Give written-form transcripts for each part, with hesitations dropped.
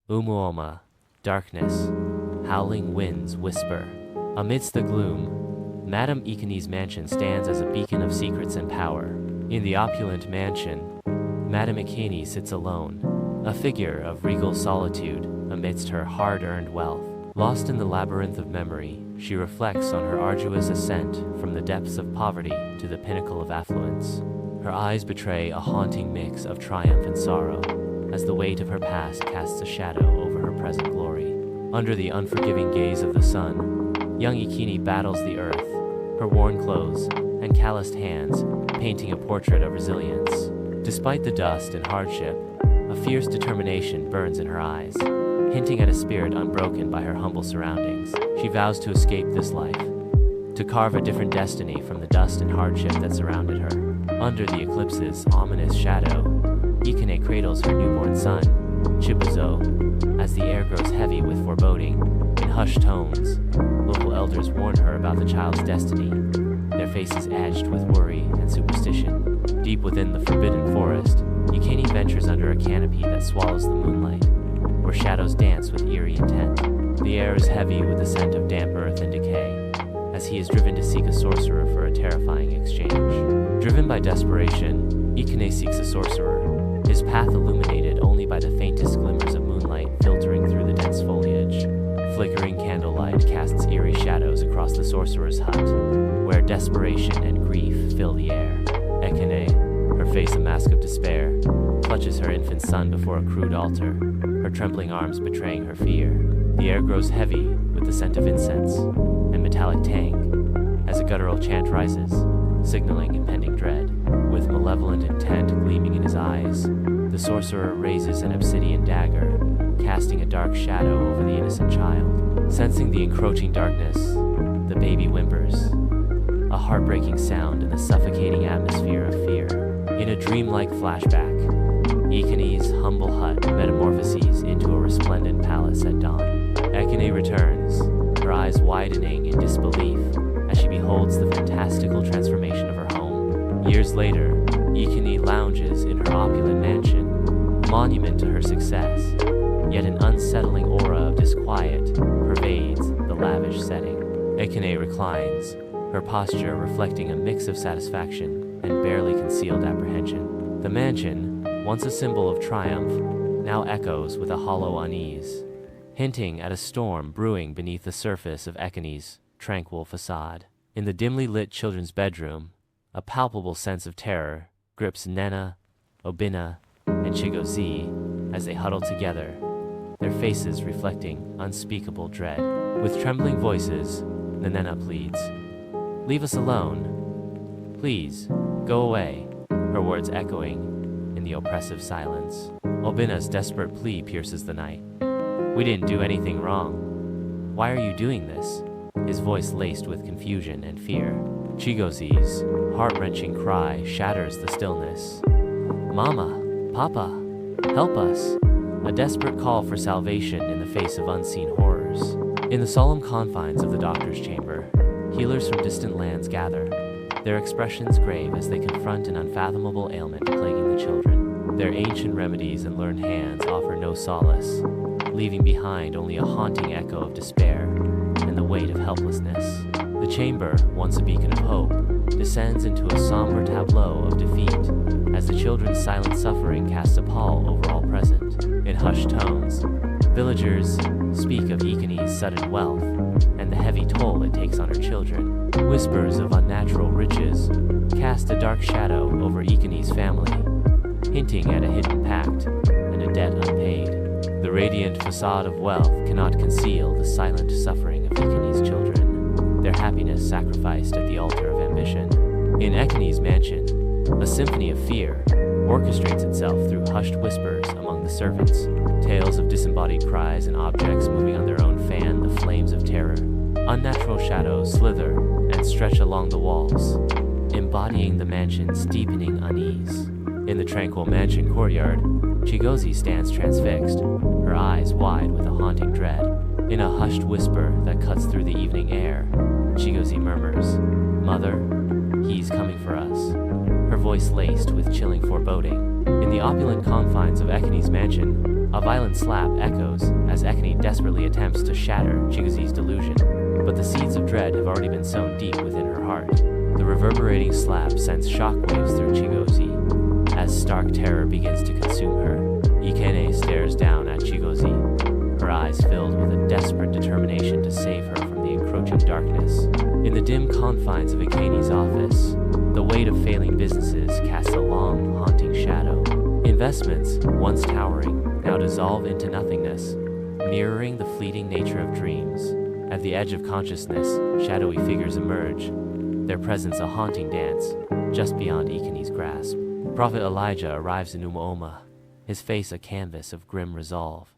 Umuoma, darkness, howling winds whisper. Amidst the gloom, Madame Ekene's mansion stands as a beacon of secrets and power. In the opulent mansion, Madame Ekene sits alone, a figure of regal solitude amidst her hard-earned wealth. Lost in the labyrinth of memory, she reflects on her arduous ascent from the depths of poverty to the pinnacle of affluence. Her eyes betray a haunting mix of triumph and sorrow, as the weight of her past casts a shadow over her present glory. Under the unforgiving gaze of the sun, young Ekene battles the earth, her worn clothes and calloused hands painting a portrait of resilience. Despite the dust and hardship, a fierce determination burns in her eyes, hinting at a spirit unbroken by her humble surroundings. She vows to escape this life, to carve a different destiny from the dust and hardship that surrounded her. Under the eclipse's ominous shadow, Ekene cradles her newborn son, Chibuzo, as the air grows heavy with foreboding. In hushed tones, local elders warn her about the child's destiny, their faces edged with worry and superstition. Deep within the forbidden forest, Ekene ventures under a canopy that swallows the moonlight, where shadows dance with eerie intent. The air is heavy with the scent of damp earth and decay, as he is driven to seek a sorcerer for a terrifying exchange. Driven by desperation, Ekene seeks a sorcerer, his path illuminated only by the faintest glimmers of moonlight filtering through the dense foliage. Flickering candlelight casts eerie shadows across the sorcerer's hut, where desperation and grief fill the air. Ekene, her face a mask of despair, clutches her infant son before a crude altar, her trembling arms betraying her fear. The air grows heavy with the scent of incense and metallic tang as a guttural chant rises, signaling impending dread. With malevolent intent gleaming in his eyes, the sorcerer raises an obsidian dagger, casting a dark shadow over the innocent child. Sensing the encroaching darkness, the baby whimpers, a heartbreaking sound in the suffocating atmosphere of fear. In a dreamlike flashback, Ekene's humble hut metamorphoses into a resplendent palace at dawn. Ekene returns, her eyes widening in disbelief as she beholds the fantastical transformation of her home. Years later, Ekene lounges in her opulent mansion, a monument to her success, yet an unsettling aura of disquiet pervades the lavish setting. Ekene reclines, her posture reflecting a mix of satisfaction and barely concealed apprehension. The mansion, once a symbol of triumph, now echoes with a hollow unease, hinting at a storm brewing beneath the surface of Ekene's tranquil facade. In the dimly lit children's bedroom, a palpable sense of terror grips Nena, Obinna, and Chigozie as they huddle together, their faces reflecting unspeakable dread. With trembling voices, the Nena pleads, "Leave us alone. Please, go away," her words echoing in the oppressive silence. Obinna's desperate plea pierces the night. "We didn't do anything wrong. Why are you doing this?" his voice laced with confusion and fear. Chigozie's heart-wrenching cry shatters the stillness. "Mama, Papa, help us!" A desperate call for salvation in the face of unseen horrors. In the solemn confines of the doctor's chamber, healers from distant lands gather, their expressions grave as they confront an unfathomable ailment plaguing the children. Their ancient remedies and learned hands offer no solace, leaving behind only a haunting echo of despair and the weight of helplessness. The chamber, once a beacon of hope, descends into a somber tableau of defeat as the children's silent suffering casts a pall over all present. In hushed tones, villagers speak of Ekene's sudden wealth and the heavy toll it takes on her children. Whispers of unnatural riches cast a dark shadow over Ekene's family, hinting at a hidden pact and a debt unpaid. The radiant facade of wealth cannot conceal the silent suffering of Ekene's children, their happiness sacrificed at the altar of ambition. In Ekene's mansion, a symphony of fear orchestrates itself through hushed whispers among the servants. Tales of disembodied cries and objects moving on their own fan the flames of terror. Unnatural shadows slither and stretch along the walls, embodying the mansion's deepening unease. In the tranquil mansion courtyard, Chigozie stands transfixed, her eyes wide with a haunting dread. In a hushed whisper that cuts through the evening air, Chigozie murmurs, "Mother, he's coming for us," her voice laced with chilling foreboding. In the opulent confines of Ekene's mansion, A violent slap echoes as Ekene desperately attempts to shatter Chigoze's delusion, but the seeds of dread have already been sown deep within her heart. The reverberating slap sends shockwaves through Chigoze as stark terror begins to consume her. Ekene stares down at Chigoze, her eyes filled with a desperate determination to save her from the encroaching darkness. In the dim confines of Ekene's office, the weight of failing businesses casts a long, haunting shadow. Investments, once towering, now dissolve into nothingness, mirroring the fleeting nature of dreams. At the edge of consciousness, shadowy figures emerge, their presence a haunting dance, just beyond Ekene's grasp. Prophet Elijah arrives in Umuoma, his face a canvas of grim resolve,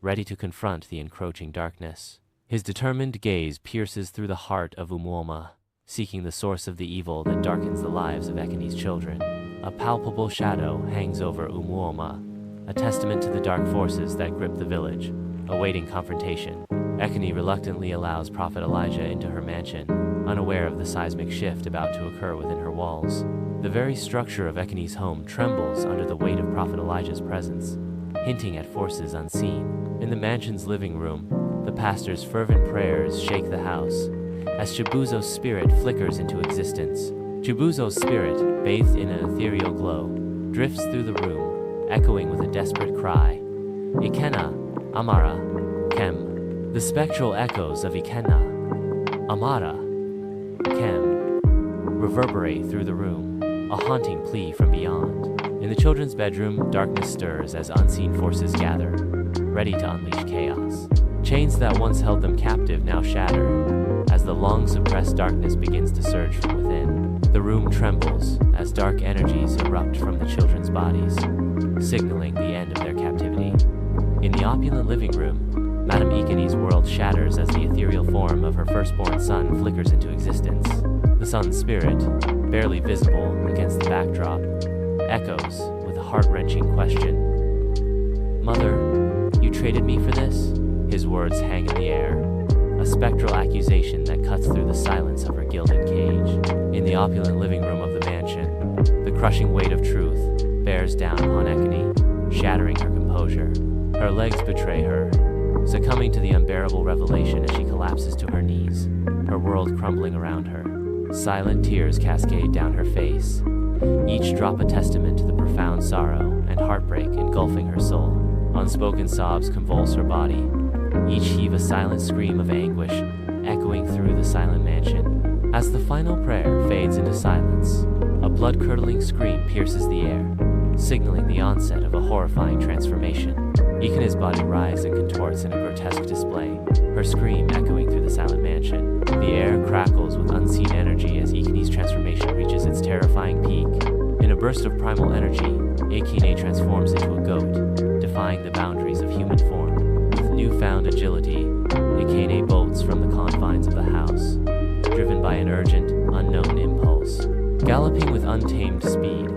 ready to confront the encroaching darkness. His determined gaze pierces through the heart of Umuoma, seeking the source of the evil that darkens the lives of Ekene's children. A palpable shadow hangs over Umuoma, a testament to the dark forces that grip the village, awaiting confrontation. Ekene reluctantly allows Prophet Elijah into her mansion, unaware of the seismic shift about to occur within her walls. The very structure of Ekene's home trembles under the weight of Prophet Elijah's presence, hinting at forces unseen. In the mansion's living room, the pastor's fervent prayers shake the house, as Chibuzo's spirit flickers into existence. Chibuzo's spirit, bathed in an ethereal glow, drifts through the room, echoing with a desperate cry. Ekene, Amara, Kem. The spectral echoes of Ekene, Amara, Kem, reverberate through the room, a haunting plea from beyond. In the children's bedroom, darkness stirs as unseen forces gather, ready to unleash chaos. Chains that once held them captive now shatter, as the long-suppressed darkness begins to surge from within. The room trembles as dark energies erupt from the children's bodies, signaling the end of their captivity. In the opulent living room, Madame Ekene's world shatters as the ethereal form of her firstborn son flickers into existence. The son's spirit, barely visible against the backdrop, echoes with a heart-wrenching question. "Mother, you traded me for this?" His words hang in the air, a spectral accusation that cuts through the silence of her gilded cage. In the opulent living room of the mansion, the crushing weight of truth bears down upon Ekene, shattering her composure. Her legs betray her, succumbing to the unbearable revelation as she collapses to her knees, her world crumbling around her. Silent tears cascade down her face, each drop a testament to the profound sorrow and heartbreak engulfing her soul. Unspoken sobs convulse her body, each heave a silent scream of anguish echoing through the silent mansion. As the final prayer fades into silence, a blood-curdling scream pierces the air, signaling the onset of a horrifying transformation. Ekene's body writhes and contorts in a grotesque display, her scream echoing through the silent mansion. The air crackles with unseen energy as Ekene's transformation reaches its terrifying peak. In a burst of primal energy, Ekene transforms into a goat, defying the boundaries of human form. With newfound agility, Ekene bolts from the confines of the house, driven by an urgent, unknown impulse. Galloping with untamed speed,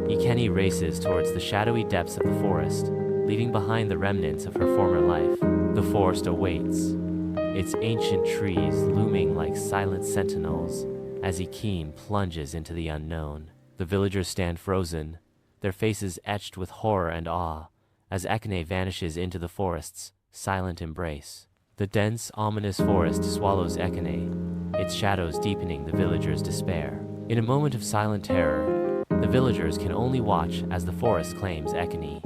Ekene races towards the shadowy depths of the forest, leaving behind the remnants of her former life. The forest awaits, its ancient trees looming like silent sentinels as Ekene plunges into the unknown. The villagers stand frozen, their faces etched with horror and awe, as Ekene vanishes into the forest's silent embrace. The dense, ominous forest swallows Ekene, its shadows deepening the villagers' despair. In a moment of silent terror, the villagers can only watch as the forest claims Ekene,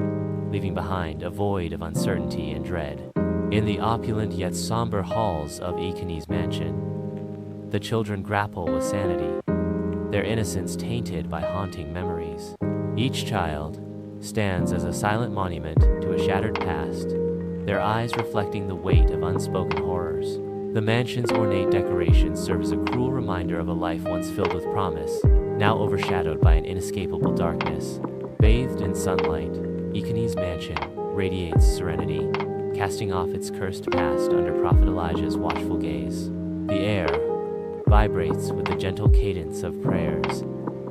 leaving behind a void of uncertainty and dread. In the opulent yet somber halls of Ekene's mansion, the children grapple with sanity, their innocence tainted by haunting memories. Each child stands as a silent monument to a shattered past, their eyes reflecting the weight of unspoken horrors. The mansion's ornate decorations serve as a cruel reminder of a life once filled with promise, now overshadowed by an inescapable darkness. Bathed in sunlight, Ekene's mansion radiates serenity, casting off its cursed past under Prophet Elijah's watchful gaze. The air vibrates with the gentle cadence of prayers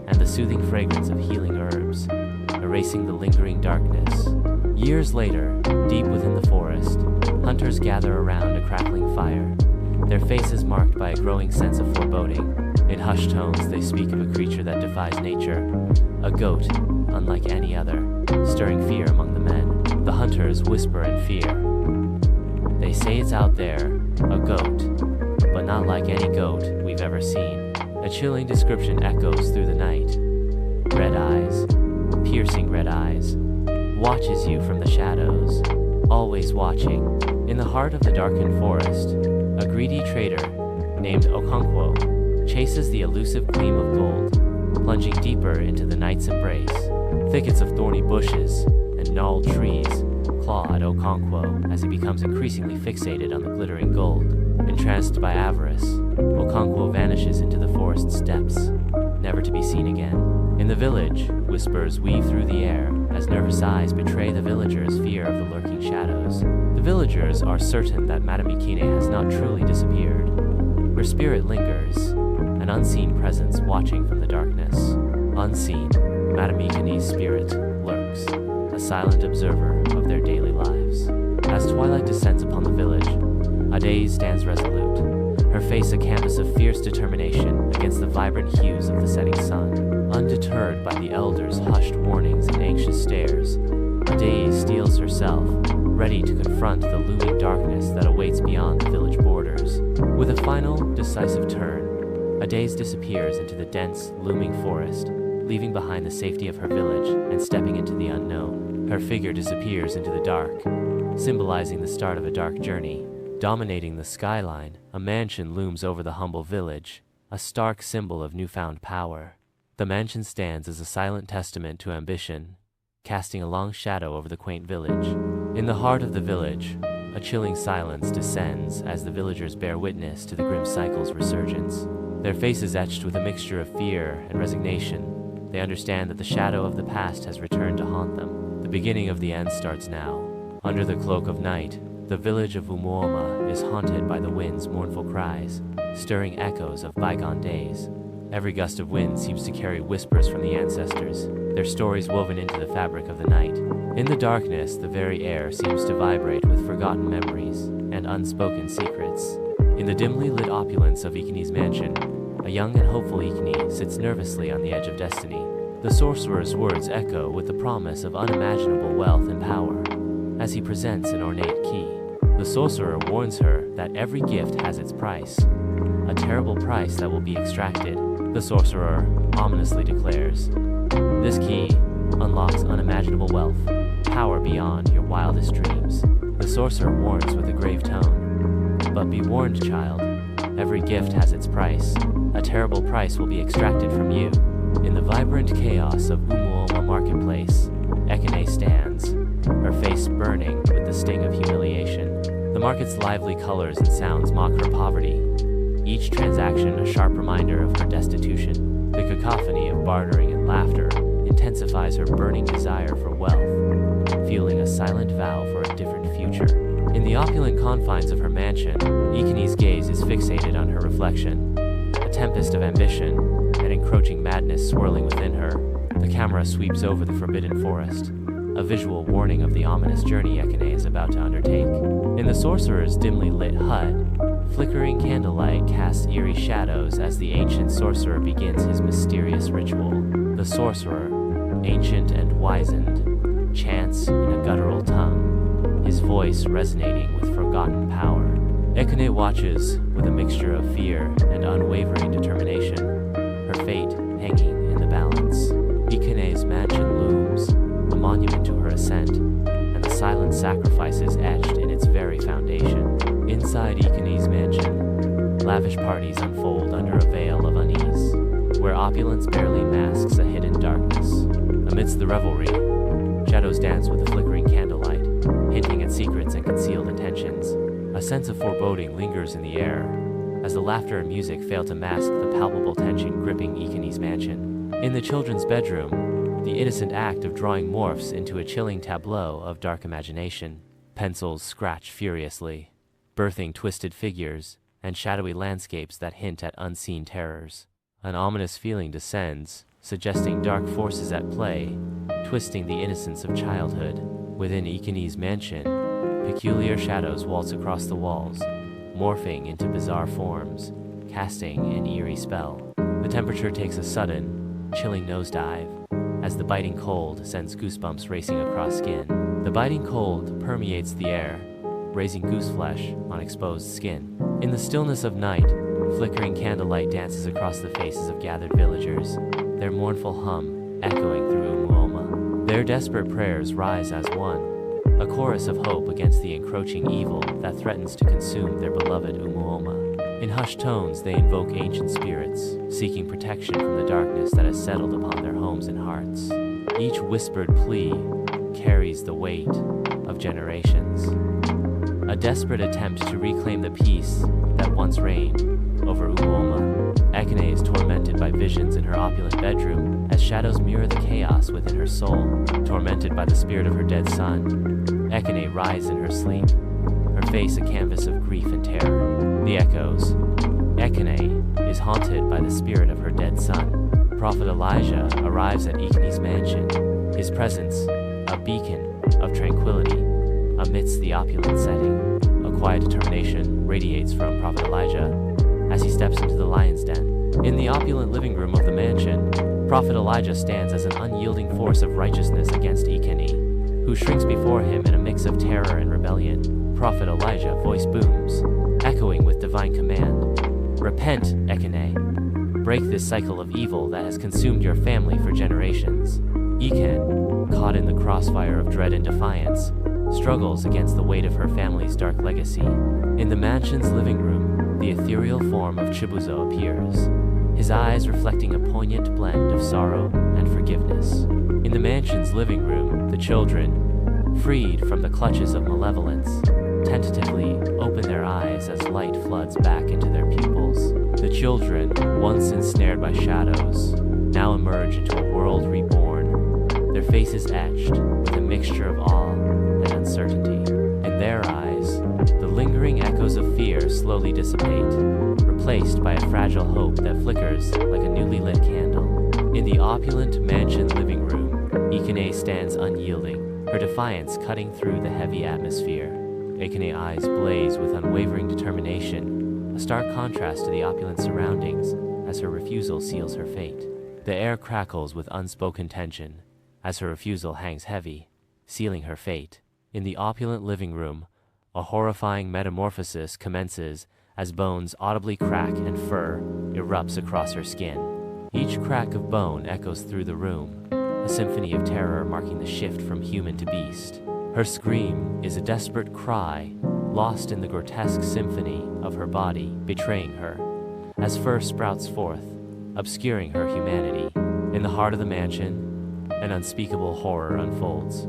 and the soothing fragrance of healing herbs, erasing the lingering darkness. Years later, deep within the forest, hunters gather around a crackling fire, their faces marked by a growing sense of foreboding. In hushed tones, they speak of a creature that defies nature, a goat unlike any other, stirring fear among the men. The hunters whisper in fear. They say it's out there, a goat, but not like any goat we've ever seen. A chilling description echoes through the night. Red eyes, piercing red eyes, watches you from the shadows, always watching. In the heart of the darkened forest, a greedy trader named Okonkwo chases the elusive gleam of gold, plunging deeper into the night's embrace. Thickets of thorny bushes and gnarled trees claw at Okonkwo as he becomes increasingly fixated on the glittering gold. Entranced by avarice, Okonkwo vanishes into the forest's depths, never to be seen again. In the village, whispers weave through the air as nervous eyes betray the villagers' fear of the lurking shadows. The villagers are certain that Madame Ekene has not truly disappeared. Her spirit lingers, an unseen presence watching from the darkness. Unseen, Madame Ekene's spirit lurks, a silent observer of their daily lives. As twilight descends upon the village, Ade stands resolute, her face a canvas of fierce determination against the vibrant hues of the setting sun. Undeterred by the elders' hushed warnings and anxious stares, Ade steels herself, ready to confront the looming darkness that awaits beyond the village borders. With a final, decisive turn, Ade disappears into the dense, looming forest, leaving behind the safety of her village and stepping into the unknown. Her figure disappears into the dark, symbolizing the start of a dark journey. Dominating the skyline, a mansion looms over the humble village, a stark symbol of newfound power. The mansion stands as a silent testament to ambition, casting a long shadow over the quaint village. In the heart of the village, a chilling silence descends as the villagers bear witness to the grim cycle's resurgence. Their faces etched with a mixture of fear and resignation, they understand that the shadow of the past has returned to haunt them. The beginning of the end starts now. Under the cloak of night, the village of Umuoma is haunted by the wind's mournful cries, stirring echoes of bygone days. Every gust of wind seems to carry whispers from the ancestors, their stories woven into the fabric of the night. In the darkness, the very air seems to vibrate with forgotten memories and unspoken secrets. In the dimly lit opulence of Ekene's mansion, a young and hopeful Ekene sits nervously on the edge of destiny. The sorcerer's words echo with the promise of unimaginable wealth and power. As he presents an ornate key, the sorcerer warns her that every gift has its price, a terrible price that will be extracted. The sorcerer ominously declares, "This key unlocks unimaginable wealth, power beyond your wildest dreams." The sorcerer warns with a grave tone, "But be warned, child, every gift has its price. A terrible price will be extracted from you." In the vibrant chaos of Umuoma Marketplace, Ekene stands, her face burning with the sting of humiliation. The market's lively colors and sounds mock her poverty, each transaction a sharp reminder of her destitution. The cacophony of bartering and laughter intensifies her burning desire for wealth, fueling a silent vow for a different future. In the opulent confines of her mansion, Ekene's gaze is fixated on her reflection, a tempest of ambition and encroaching madness swirling within her. The camera sweeps over the forbidden forest, a visual warning of the ominous journey Ekene is about to undertake. In the sorcerer's dimly lit hut, flickering candlelight casts eerie shadows as the ancient sorcerer begins his mysterious ritual. The sorcerer, ancient and wizened, chants in a guttural tongue, his voice resonating with forgotten power. Ekene watches with a mixture of fear and unwavering determination, her fate hanging in the balance. Ekene's mansion looms, a monument to her ascent, and the silent sacrifices etched in its very foundation. Inside Ekene's mansion, lavish parties unfold under a veil of unease, where opulence barely masks a hidden darkness. Amidst the revelry, shadows dance with the flickering candlelight, hinting at secrets and concealed intentions. A sense of foreboding lingers in the air, as the laughter and music fail to mask the palpable tension gripping Ekene's mansion. In the children's bedroom, the innocent act of drawing morphs into a chilling tableau of dark imagination. Pencils scratch furiously, birthing twisted figures and shadowy landscapes that hint at unseen terrors. An ominous feeling descends, suggesting dark forces at play, twisting the innocence of childhood. Within Ekene's mansion, peculiar shadows waltz across the walls, morphing into bizarre forms, casting an eerie spell. The temperature takes a sudden, chilling nosedive, as the biting cold sends goosebumps racing across skin. The biting cold permeates the air, raising goose flesh on exposed skin. In the stillness of night, flickering candlelight dances across the faces of gathered villagers, their mournful hum echoing through Umuoma. Their desperate prayers rise as one, a chorus of hope against the encroaching evil that threatens to consume their beloved Umuoma. In hushed tones, they invoke ancient spirits, seeking protection from the darkness that has settled upon their homes and hearts. Each whispered plea carries the weight of generations. A desperate attempt to reclaim the peace that once reigned over Umuoma. Ekene is tormented by visions in her opulent bedroom as shadows mirror the chaos within her soul. Tormented by the spirit of her dead son, Ekene writhes in her sleep, her face a canvas of grief and terror. The echoes. Ekene is haunted by the spirit of her dead son. Prophet Elijah arrives at Ekene's mansion, his presence a beacon of tranquility amidst the opulent setting. A quiet determination radiates from Prophet Elijah as he steps into the lion's den. In the opulent living room of the mansion, Prophet Elijah stands as an unyielding force of righteousness against Ekene, who shrinks before him in a mix of terror and rebellion. Prophet Elijah voice booms, echoing with divine command. Repent, Ekene. Break this cycle of evil that has consumed your family for generations. Ekene, caught in the crossfire of dread and defiance, struggles against the weight of her family's dark legacy. In the mansion's living room, the ethereal form of Chibuzo appears, his eyes reflecting a poignant blend of sorrow and forgiveness. In the mansion's living room, the children, freed from the clutches of malevolence, tentatively open their eyes as light floods back into their pupils. The children, once ensnared by shadows, now emerge into a world reborn, their faces etched with a mixture of awe and uncertainty. In their eyes, the lingering echoes of fear slowly dissipate, replaced by a fragile hope that flickers like a newly lit candle. In the opulent mansion living room, Ekene stands unyielding, her defiance cutting through the heavy atmosphere. Ekene eyes blaze with unwavering determination, a stark contrast to the opulent surroundings as her refusal seals her fate. The air crackles with unspoken tension as her refusal hangs heavy, sealing her fate. In the opulent living room, a horrifying metamorphosis commences as bones audibly crack and fur erupts across her skin. Each crack of bone echoes through the room, a symphony of terror marking the shift from human to beast. Her scream is a desperate cry, lost in the grotesque symphony of her body betraying her, as fur sprouts forth, obscuring her humanity. In the heart of the mansion, an unspeakable horror unfolds,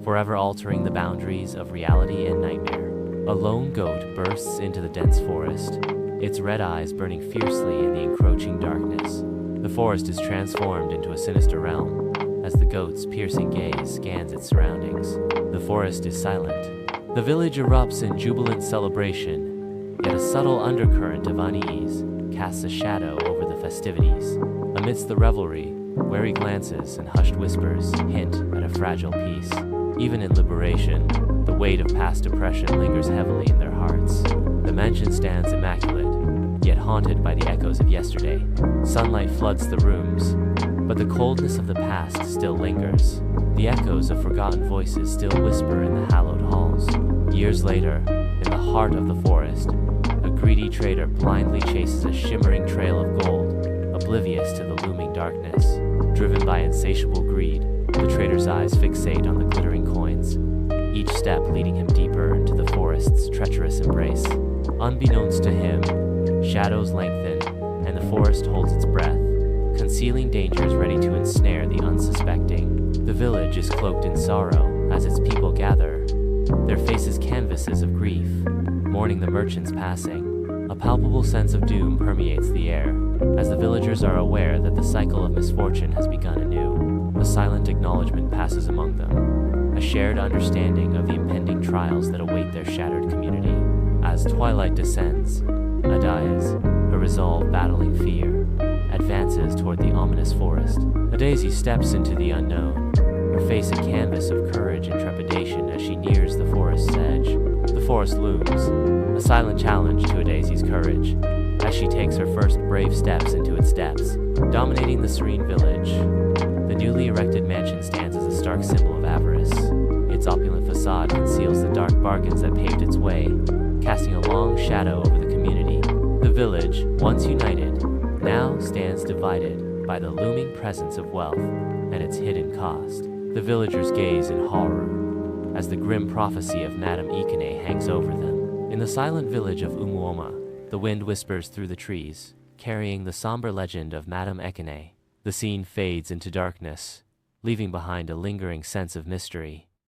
forever altering the boundaries of reality and nightmare. A lone goat bursts into the dense forest, its red eyes burning fiercely in the encroaching darkness. The forest is transformed into a sinister realm as the goat's piercing gaze scans its surroundings. The forest is silent. The village erupts in jubilant celebration, yet a subtle undercurrent of unease casts a shadow over the festivities. Amidst the revelry, wary glances and hushed whispers hint at a fragile peace. Even in liberation, the weight of past oppression lingers heavily in their hearts. The mansion stands immaculate, yet haunted by the echoes of yesterday. Sunlight floods the rooms, but the coldness of the past still lingers. The echoes of forgotten voices still whisper in the hallowed halls. Years later, in the heart of the forest, a greedy trader blindly chases a shimmering trail of gold, oblivious to the looming darkness. Driven by insatiable greed, the trader's eyes fixate on the glittering coins, each step leading him deeper into the forest's treacherous embrace. Unbeknownst to him, shadows lengthen, and the forest holds its breath, concealing dangers ready to ensnare the unsuspecting. The village is cloaked in sorrow as its people gather, their faces canvases of grief, mourning the merchant's passing. A palpable sense of doom permeates the air, as the villagers are aware that the cycle of misfortune has begun anew. A silent acknowledgement passes among them, a shared understanding of the impending trials that await their shattered community. As twilight descends, Adaiz, her resolve battling fear, advances toward the ominous forest. Adaisy steps into the unknown, her face a canvas of courage and trepidation as she nears the forest's edge. The forest looms, a silent challenge to Adaisy's courage, as she takes her first brave steps into its depths. Dominating the serene village, the newly erected mansion stands as a stark symbol of avarice, its opulent facade conceals the dark bargains that paved its way, casting a long shadow over the community. The village, once united, now stands divided by the looming presence of wealth and its hidden cost. The villagers gaze in horror as the grim prophecy of Madame Ekene hangs over them. In the silent village of Umuoma, the wind whispers through the trees, carrying the somber legend of Madame Ekene. The scene fades into darkness, leaving behind a lingering sense of mystery.